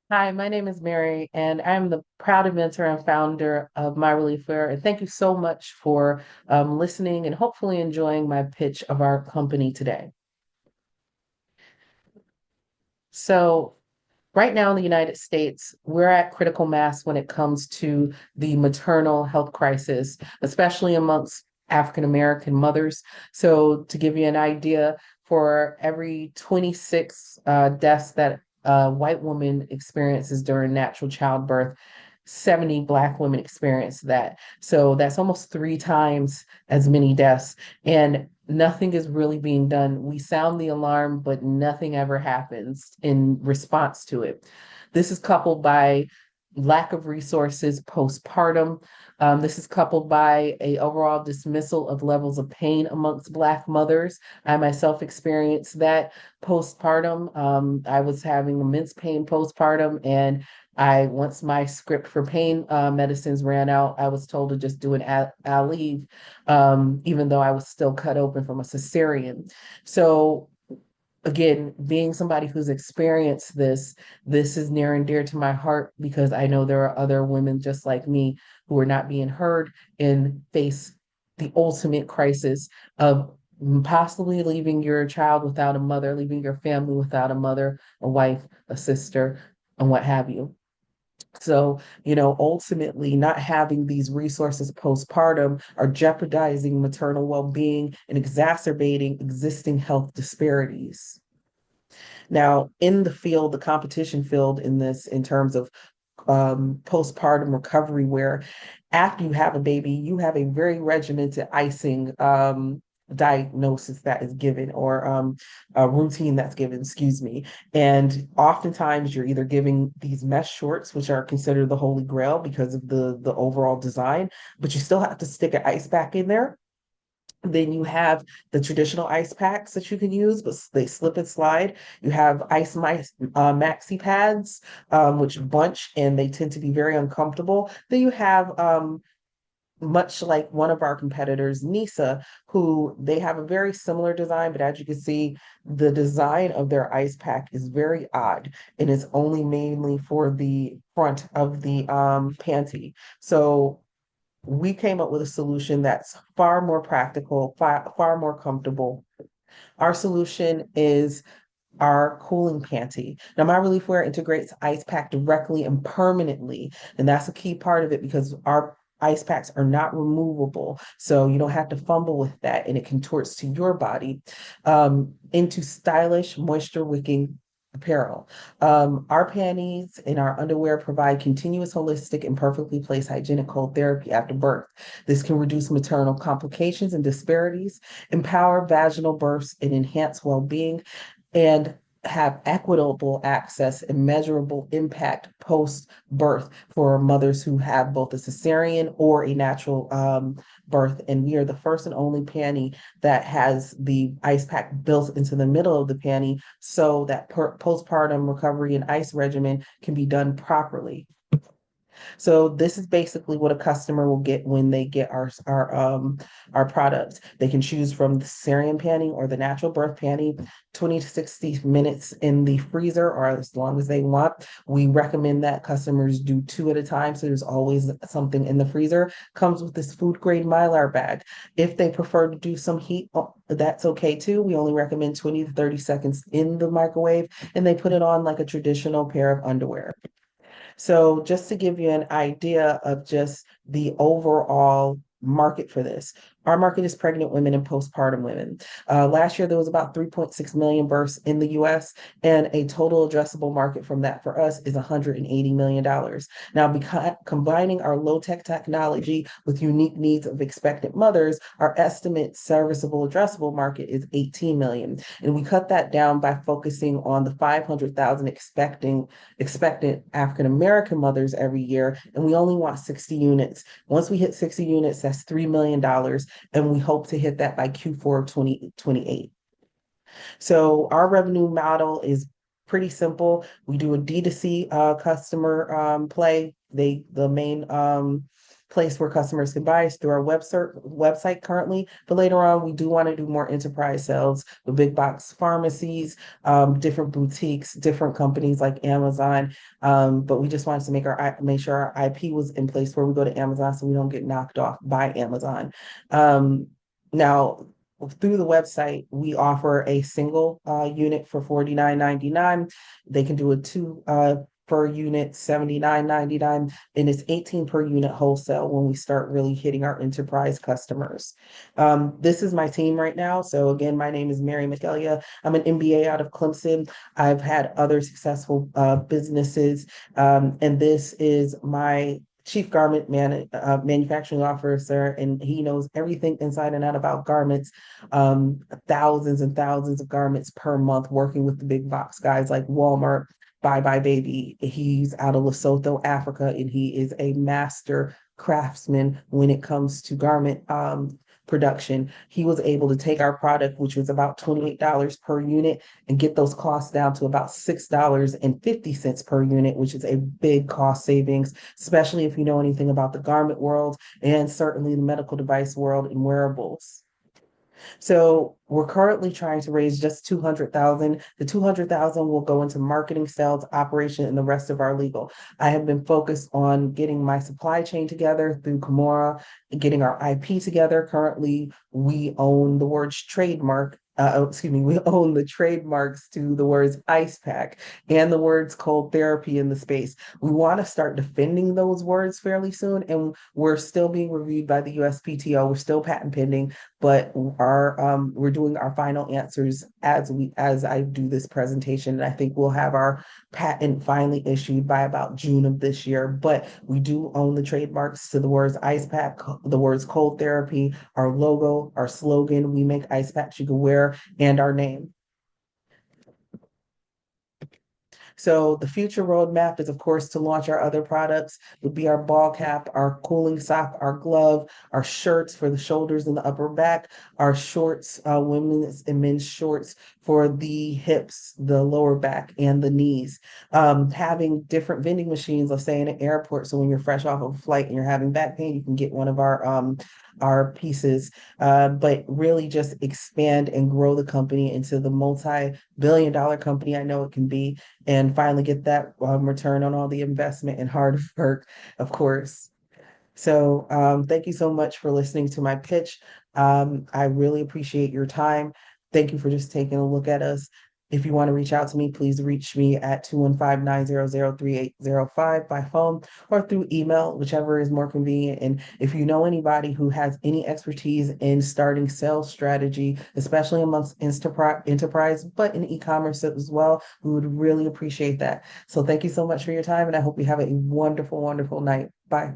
Hi, my name is Mary, and I'm the proud inventor and founder of My Relief Wear. And thank you so much for listening and hopefully enjoying my pitch of our company today. So, right now in the United States, we're at critical mass when it comes to the maternal health crisis, especially amongst African American mothers. So, to give you an idea, for every 26 deaths that a white woman experiences during natural childbirth, 70 Black women experience that. So, that's almost three times as many deaths. And nothing is really being done. We sound the alarm, but nothing ever happens in response to it. This is coupled by lack of resources postpartum. This is coupled by a overall dismissal of levels of pain amongst Black mothers. I myself experienced that postpartum. I was having immense pain postpartum, and once my script for pain medicines ran out, I was told to just do an Aleve, even though I was still cut open from a cesarean. So again, being somebody who's experienced this is near and dear to my heart because I know there are other women just like me who are not being heard and face the ultimate crisis of possibly leaving your child without a mother, leaving your family without a mother, a wife, a sister, and what have you. So, ultimately, not having these resources postpartum are jeopardizing maternal well being and exacerbating existing health disparities. Now, in the field, the competition field in this, in terms of postpartum recovery, where after you have a baby, you have a very regimented icing diagnosis that is given, or a routine that's given, excuse me. And oftentimes you're either giving these mesh shorts, which are considered the holy grail because of the overall design, but you still have to stick an ice pack in there. Then you have the traditional ice packs that you can use, but they slip and slide. You have ice mice, maxi pads, which bunch and they tend to be very uncomfortable. Then you have much like one of our competitors, Nisa, who they have a very similar design, but as you can see, the design of their ice pack is very odd and it's only mainly for the front of the panty. So we came up with a solution that's far more practical, far more comfortable. Our solution is our cooling panty. Now, my relief wear integrates ice pack directly and permanently, and that's a key part of it because our ice packs are not removable, so you don't have to fumble with that, and it contorts to your body into stylish, moisture wicking apparel. Our panties and our underwear provide continuous, holistic, and perfectly placed hygienic cold therapy after birth. This can reduce maternal complications and disparities, empower vaginal births, and enhance well-being, and have equitable access and measurable impact post birth for mothers who have both a cesarean or a natural birth. And we are the first and only panty that has the ice pack built into the middle of the panty so that postpartum recovery and ice regimen can be done properly. So this is basically what a customer will get when they get our products. They can choose from the cesarean panty or the natural birth panty, 20 to 60 minutes in the freezer or as long as they want. We recommend that customers do two at a time, so there's always something in the freezer. Comes with this food grade Mylar bag. If they prefer to do some heat, that's okay too. We only recommend 20 to 30 seconds in the microwave, and they put it on like a traditional pair of underwear. So just to give you an idea of just the overall market for this, our market is pregnant women and postpartum women. Last year, there was about 3.6 million births in the US, and a total addressable market from that for us is $180 million. Now, combining our low tech technology with unique needs of expectant mothers, our estimate serviceable addressable market is 18 million. And we cut that down by focusing on the 500,000 expectant African American mothers every year, and we only want 60 units. Once we hit 60 units, that's $3 million, and we hope to hit that by Q4 of 2028. So our revenue model is pretty simple. We do a D2C customer play. The main place where customers can buy is through our website currently, but later on we do want to do more enterprise sales with big box pharmacies, different boutiques, different companies like Amazon. But we just wanted to make sure our IP was in place where we go to Amazon so we don't get knocked off by Amazon. Now, through the website, we offer a single unit for $49.99. They can do a two per unit, $79.99, and it's 18 per unit wholesale when we start really hitting our enterprise customers. This is my team right now. So again, my name is Mary McElia. I'm an MBA out of Clemson. I've had other successful businesses, and this is my chief manufacturing officer, and he knows everything inside and out about garments. Thousands and thousands of garments per month, working with the big box guys like Walmart. Bye Bye Baby. He's out of Lesotho, Africa, and he is a master craftsman when it comes to garment production. He was able to take our product, which was about $28 per unit, and get those costs down to about $6.50 per unit, which is a big cost savings, especially if you know anything about the garment world and certainly the medical device world and wearables. So we're currently trying to raise just 200,000. The 200,000 will go into marketing, sales, operation, and the rest of our legal. I have been focused on getting my supply chain together through Kimura, getting our IP together. Currently, we own the words trademark. Excuse me, we own the trademarks to the words ice pack and the words cold therapy in the space. We want to start defending those words fairly soon, and we're still being reviewed by the USPTO. We're still patent pending, but we're doing our final answers as I do this presentation, and I think we'll have our patent finally issued by about June of this year. But we do own the trademarks to the words ice pack, the words cold therapy, our logo, our slogan, we make ice packs you can wear, and our name. So the future roadmap is, of course, to launch our other products, would be our ball cap, our cooling sock, our glove, our shirts for the shoulders and the upper back, our shorts, women's and men's shorts for the hips, the lower back, and the knees. Having different vending machines, let's say in an airport, so when you're fresh off of a flight and you're having back pain, you can get one of our pieces, but really just expand and grow the company into the multi-billion-dollar company I know it can be, and finally get that return on all the investment and hard work, of course. So thank you so much for listening to my pitch. I really appreciate your time. Thank you for just taking a look at us. If you want to reach out to me, please reach me at 215-900-3805 by phone or through email, whichever is more convenient. And if you know anybody who has any expertise in starting sales strategy, especially amongst enterprise, but in e-commerce as well, we would really appreciate that. So thank you so much for your time, and I hope you have a wonderful, wonderful night. Bye.